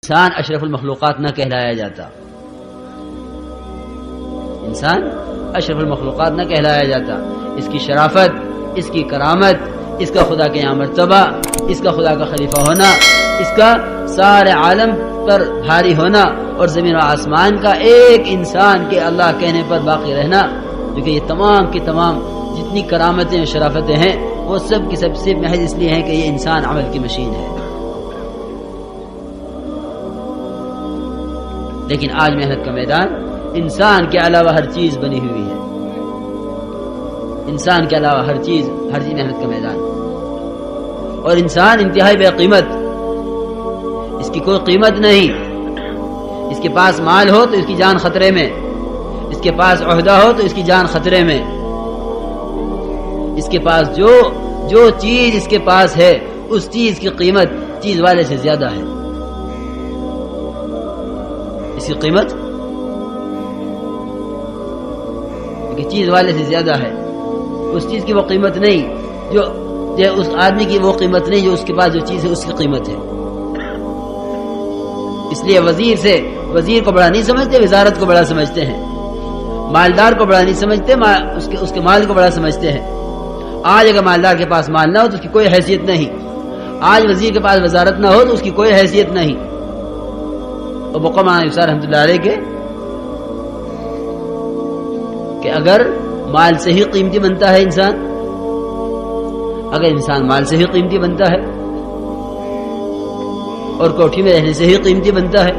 انسان اشرف المخلوقات نہ کہلایا جاتا، انسان اشرف المخلوقات نہ کہلایا جاتا۔ اس کی شرافت، اس کی کرامت، اس کا خدا کے یہاں مرتبہ، اس کا خدا کا خلیفہ ہونا، اس کا سارے عالم پر بھاری ہونا اور زمین و آسمان کا ایک انسان کے اللہ کہنے پر باقی رہنا، جو کہ یہ تمام کی تمام جتنی کرامتیں اور شرافتیں ہیں وہ سب کی سب سے محض اس لیے ہیں کہ یہ انسان عمل کی مشین ہے۔ لیکن آج محنت کا میدان انسان کے علاوہ ہر چیز بنی ہوئی ہے، انسان کے علاوہ ہر چیز محنت کا میدان، اور انسان انتہائی بے قیمت، اس کی کوئی قیمت نہیں۔ اس کے پاس مال ہو تو اس کی جان خطرے میں، اس کے پاس عہدہ ہو تو اس کی جان خطرے میں، اس کے پاس جو چیز اس کے پاس ہے اس چیز کی قیمت چیز والے سے زیادہ ہے، اس کی قیمت چیز والے سے زیادہ ہے۔ اس چیز کی وہ قیمت نہیں جو اس آدمی کی وہ قیمت نہیں جو اس کے پاس جو چیز ہے اس کی قیمت ہے۔ اس لیے وزیر کو بڑا نہیں سمجھتے، وزارت کو بڑا سمجھتے ہیں، مالدار کو بڑا نہیں سمجھتے، اس کے مال کو بڑا سمجھتے ہیں۔ آج اگر مالدار کے پاس مال نہ ہو تو اس کی کوئی حیثیت نہیں، آج وزیر کے پاس وزارت نہ ہو تو اس کی کوئی حیثیت نہیں۔ اور موقع مولانا یوسف رحمۃ اللہ علیہ کے کہ اگر مال سے ہی قیمتی بنتا ہے انسان، اگر انسان مال سے ہی قیمتی بنتا ہے اور کوٹھی میں رہنے سے ہی قیمتی بنتا ہے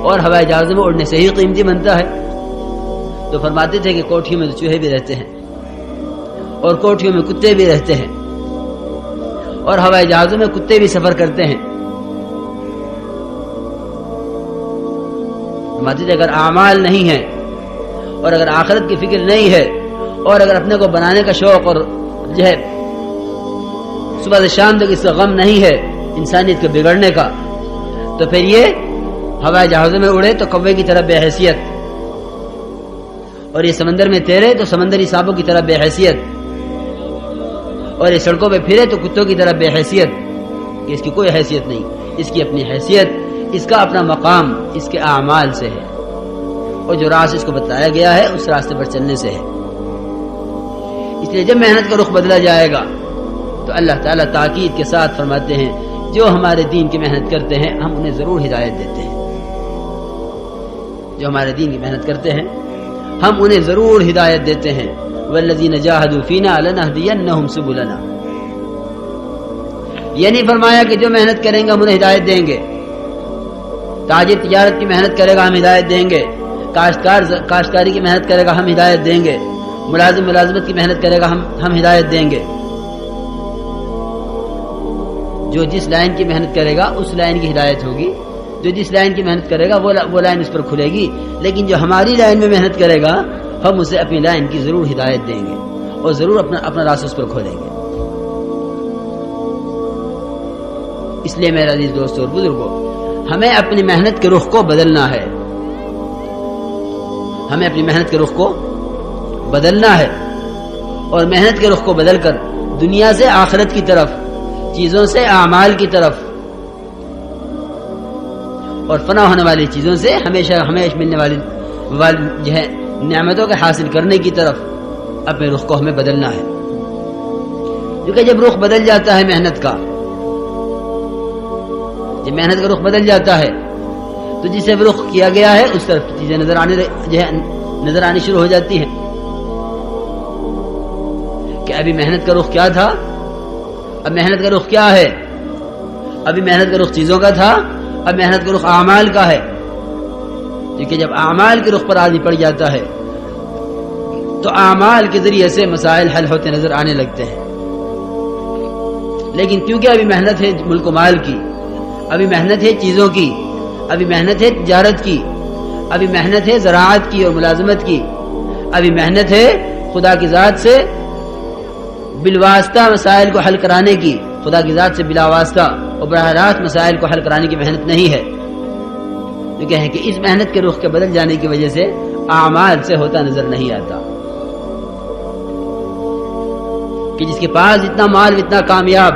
اور ہوائی جہاز میں اڑنے سے ہی قیمتی بنتا ہے، تو فرماتے تھے کہ کوٹھیوں میں تو چوہے بھی رہتے ہیں اور کوٹھیوں میں کتے بھی رہتے ہیں اور ہوائی جہازوں میں کتے بھی سفر کرتے ہیں۔ فرماتے تھے اگر اعمال نہیں ہیں اور اگر آخرت کی فکر نہیں ہے اور اگر اپنے کو بنانے کا شوق اور جو ہے صبح سے شام تک اس کا غم نہیں ہے انسانیت کے بگڑنے کا، تو پھر یہ ہوائی جہازوں میں اڑے تو کوے کی طرح بے حیثیت، اور یہ سمندر میں تیرے تو سمندری سانپوں کی طرح بے حیثیت، اور یہ سڑکوں پہ پھرے تو کتوں کی طرح بے حیثیت، کہ اس کی کوئی حیثیت نہیں، اس کی اپنی حیثیت، اس کا اپنا مقام اس کے اعمال سے ہے، اور جو راستہ اس کو بتایا گیا ہے اس راستے پر چلنے سے ہے۔ اس لیے جب محنت کا رخ بدلا جائے گا تو اللہ تعالیٰ تاکید کے ساتھ فرماتے ہیں جو ہمارے دین کی محنت کرتے ہیں ہم انہیں ضرور ہدایت دیتے ہیں، جو ہمارے دین کی محنت کرتے ہیں ہم انہیں ضرور ہدایت دیتے ہیں۔ والذین جاہدوا فینا لنہدینہم سبلنا، یہ نہیں فرمایا کہ جو محنت کریں گے ہم انہیں ہدایت دیں گے، تاجر تجارت کی محنت کرے گا ہم ہدایت دیں گے، کاشتکاری کی محنت کرے گا ہم ہدایت دیں گے، ملازمت کی محنت کرے گا ہم ہدایت دیں گے۔ جو جس لائن کی محنت کرے گا اس لائن کی ہدایت ہوگی، جو جس لائن کی محنت کرے گا وہ لائن اس پر کھلے گی، لیکن جو ہماری لائن میں محنت کرے گا ہم اسے اپنی لائن کی ضرور ہدایت دیں گے اور ضرور اپنا راستہ اس پر کھولیں گے۔ اس لیے میرے عزیز دوستوں اور بزرگوں، ہمیں اپنی محنت کے رخ کو بدلنا ہے، ہمیں اپنی محنت کے رخ کو بدلنا ہے، اور محنت کے رخ کو بدل کر دنیا سے آخرت کی طرف، چیزوں سے اعمال کی طرف، اور فنا ہونے والی چیزوں سے ہمیشہ ملنے والی جو ہے نعمتوں کے حاصل کرنے کی طرف اپنے رخ کو ہمیں بدلنا ہے۔ کیونکہ جب رخ بدل جاتا ہے محنت کا، جب محنت کا رخ بدل جاتا ہے تو جسے رخ کیا گیا ہے اس طرف چیزیں نظر آنی شروع ہو جاتی ہیں کہ ابھی محنت کا رخ کیا تھا، اب محنت کا رخ کیا ہے، ابھی محنت کا رخ چیزوں کا تھا، اب محنت کا رخ اعمال کا ہے۔ کیونکہ جب اعمال کے رخ پر آدمی پڑ جاتا ہے تو اعمال کے ذریعے سے مسائل حل ہوتے نظر آنے لگتے ہیں، لیکن کیونکہ ابھی محنت ہے ملک و مال کی، ابھی محنت ہے چیزوں کی، ابھی محنت ہے تجارت کی، ابھی محنت ہے زراعت کی اور ملازمت کی، ابھی محنت ہے خدا کی ذات سے بالواسطہ مسائل کو حل کرانے کی، خدا کی ذات سے بلا واسطہ اور براہ راست مسائل کو حل کرانے کی محنت نہیں ہے، جو کہ ہے کہ اس محنت کے رخ کے بدل جانے کی وجہ سے اعمال سے ہوتا نظر نہیں آتا، کہ جس کے پاس اتنا مال اتنا کامیاب،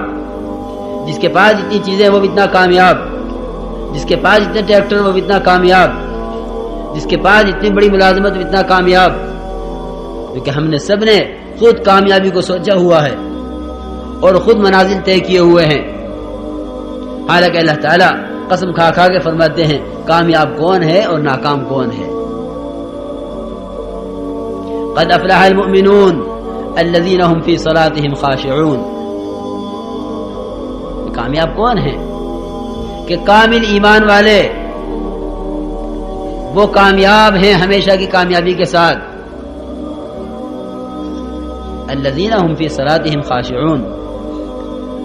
جس کے پاس اتنی چیزیں وہ اتنا کامیاب، جس کے پاس اتنے ٹریکٹر وہ اتنا کامیاب، جس کے پاس اتنی بڑی ملازمت وہ اتنا کامیاب، کیونکہ ہم نے سب نے خود کامیابی کو سوچا ہوا ہے اور خود منازل طے کیے ہوئے ہیں. حالانکہ اللہ تعالیٰ قسم کھا کھا کے فرماتے ہیں کامیاب کون ہے اور ناکام کون ہے. قد افلح المؤمنون الذين هم في صلاتهم خاشعون. کامیاب کون ہے کہ کامل ایمان والے، وہ کامیاب ہیں ہمیشہ کی کامیابی کے ساتھ. الذين هم في صلاتهم خاشعون،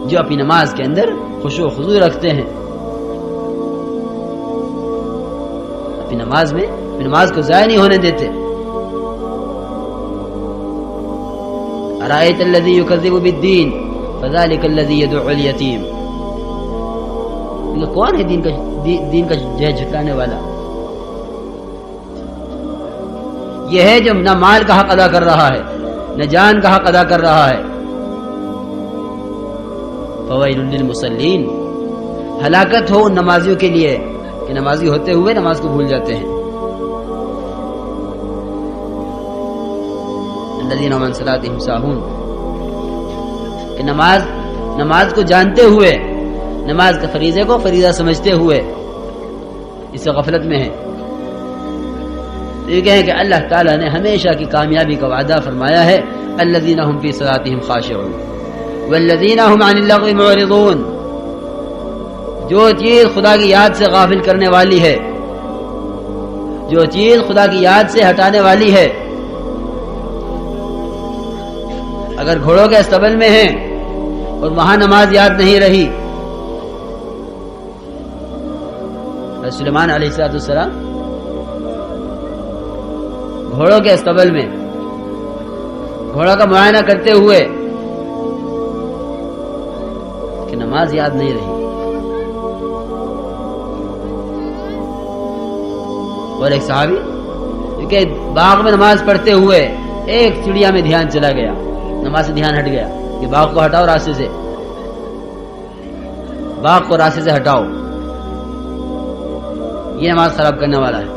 جو اپنی نماز کے اندر خشوع و خضوع رکھتے ہیں، اپنی نماز میں اپنی نماز کو ضائع نہیں ہونے دیتے. ارأيت الذي يكذب بالدين فذلك الذي يدعو اليتيم. کون ہے دین کا جھٹلانے والا؟ یہ ہے جو نہ مال کا حق ادا کر رہا ہے نہ جان کا حق ادا کر رہا ہے. فویل للمصلین، ہلاکت ہو ان نمازیوں کے لیے کہ نمازی ہوتے ہوئے نماز کو بھول جاتے ہیں. الذین هم عن صلاتهم ساہون، کہ نماز کو جانتے ہوئے، نماز کے فریضے کو فریضہ سمجھتے ہوئے اس سے غفلت میں ہیں. یہ کہیں کہ اللہ تعالیٰ نے ہمیشہ کی کامیابی کا وعدہ فرمایا ہے الذین هم فی صلاتهم خاشعون والذین هم عن اللغو معرضون. جو چیز خدا کی یاد سے غافل کرنے والی ہے، جو چیز خدا کی یاد سے ہٹانے والی ہے. اگر گھوڑوں کے استبل میں ہیں اور وہاں نماز یاد نہیں رہی، سلیمان علیہ السلام گھوڑوں کے استبل میں گھوڑا کا معائنہ کرتے ہوئے کہ نماز یاد نہیں رہی. اور ایک صحابی کہ باغ میں نماز پڑھتے ہوئے ایک چڑیا میں دھیان چلا گیا، نماز سے دھیان ہٹ گیا کہ باغ کو ہٹاؤ، راستے سے باغ کو راستے سے ہٹاؤ، یہ نماز خراب کرنے والا ہے.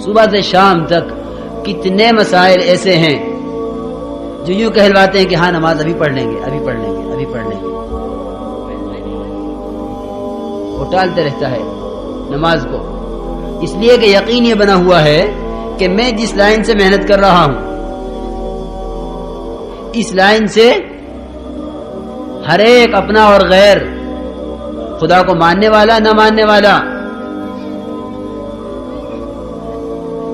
صبح سے شام تک کتنے مسائل ایسے ہیں جو یوں کہلواتے ہیں کہ ہاں نماز ابھی پڑھ لیں گے، ابھی پڑھ لیں گے، ابھی پڑھ لیں گے. وہ ٹالتے رہتا ہے نماز کو، اس لیے کہ یقین یہ بنا ہوا ہے کہ میں جس لائن سے محنت کر رہا ہوں، اس لائن سے ہر ایک اپنا اور غیر، خدا کو ماننے والا نہ ماننے والا،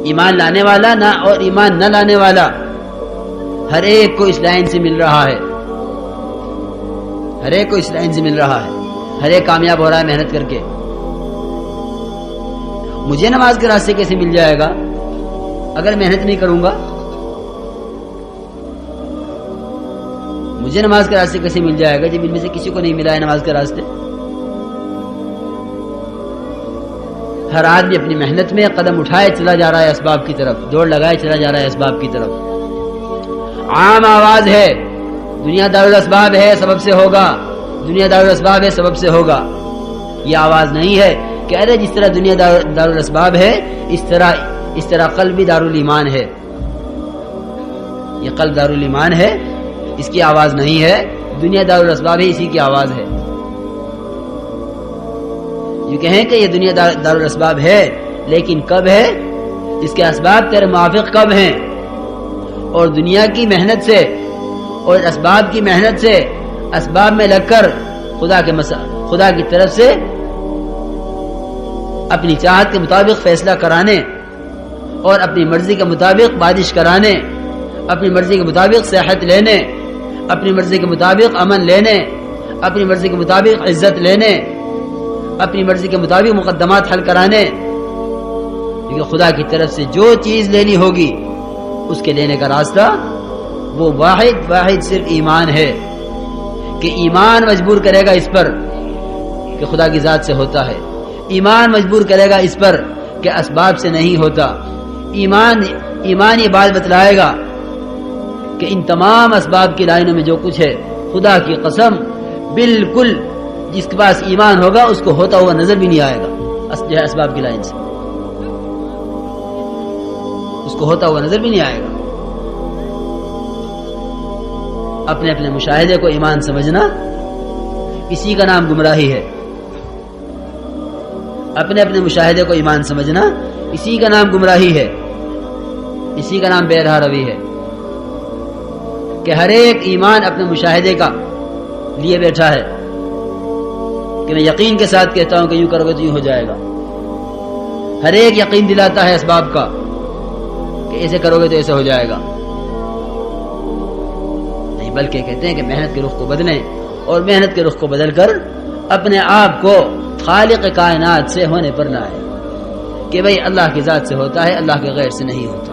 ایمان لانے والا نہ اور ایمان نہ لانے والا، ہر ایک کو اس لائن سے مل رہا ہے، ہر ایک کو اس لائن سے مل رہا ہے، ہر ایک کامیاب ہو رہا ہے محنت کر کے. مجھے نماز کے راستے کیسے مل جائے گا اگر محنت نہیں کروں گا؟ مجھے نماز کے راستے کیسے مل جائے گا جب ان میں سے کسی کو نہیں ملا ہے نماز کے راستے؟ ہر آدمی اپنی محنت میں قدم اٹھائے چلا جا رہا ہے اسباب کی طرف، دوڑ لگائے چلا جا رہا ہے اسباب کی طرف. عام آواز ہے دنیا دارالاسباب ہے سبب سے ہوگا، دنیا دارالاسباب ہے سبب سے ہوگا. یہ آواز نہیں ہے کہ ارے جس طرح دنیا دارالاسباب ہے اس طرح قلب بھی دارالایمان ہے. یہ قلب دارالایمان ہے، اس کی آواز نہیں ہے. دنیا دارالاسباب ہے، اسی کی آواز ہے. یہ کہیں کہ یہ دنیا دارالاسباب ہے، لیکن کب ہے؟ اس کے اسباب تیرے موافق کب ہیں؟ اور دنیا کی محنت سے اور اسباب کی محنت سے اسباب میں لگ کر خدا کی طرف سے اپنی چاہت کے مطابق فیصلہ کرانے اور اپنی مرضی کے مطابق بارش کرانے، اپنی مرضی کے مطابق صحت لینے، اپنی مرضی کے مطابق امن لینے، اپنی مرضی کے مطابق عزت لینے، اپنی مرضی کے مطابق مقدمات حل کرانے. کیونکہ خدا کی طرف سے جو چیز لینی ہوگی اس کے لینے کا راستہ وہ واحد صرف ایمان ہے. کہ ایمان مجبور کرے گا اس پر کہ خدا کی ذات سے ہوتا ہے، ایمان مجبور کرے گا اس پر کہ اسباب سے نہیں ہوتا. ایمان یہ بات بتلائے گا کہ ان تمام اسباب کی لائنوں میں جو کچھ ہے، خدا کی قسم بالکل جس کے پاس ایمان ہوگا اس کو ہوتا ہوا نظر بھی نہیں آئے گا جو ہے اسباب کی لائن سے، اس کو ہوتا ہوا نظر بھی نہیں آئے گا۔ اپنے اپنے مشاہدے کو ایمان سمجھنا اسی کا نام گمراہی ہے، اپنے اپنے مشاہدے کو ایمان سمجھنا اسی کا نام گمراہی ہے، اسی کا نام بے راہ روی ہے کہ ہر ایک ایمان اپنے مشاہدے کا لیے بیٹھا ہے کہ میں یقین کے ساتھ کہتا ہوں کہ یوں کرو گے تو یوں ہو جائے گا، ہر ایک یقین دلاتا ہے اسباب کا کہ ایسے کرو گے تو ایسے ہو جائے گا، نہیں بلکہ کہتے ہیں کہ محنت کے رخ کو بدلیں اور محنت کے رخ کو بدل کر اپنے آپ کو خالق کائنات سے ہونے پر لائیں کہ بھئی اللہ کی ذات سے ہوتا ہے، اللہ کے غیر سے نہیں ہوتا،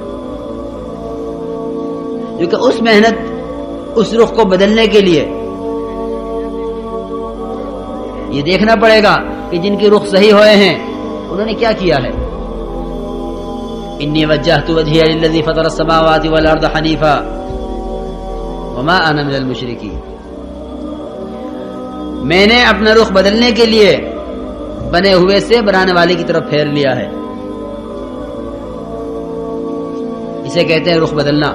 کیونکہ اس محنت اس رخ کو بدلنے کے لیے یہ دیکھنا پڑے گا کہ جن کے رخ صحیح ہوئے ہیں انہوں نے کیا کیا ہے۔ انی وجہت وجہی للذی فطر السماوات والارض حنیفا وما انا من المشرکین، میں نے اپنا رخ بدلنے کے لیے بنے ہوئے سے بنانے والے کی طرف پھیر لیا ہے، اسے کہتے ہیں رخ بدلنا۔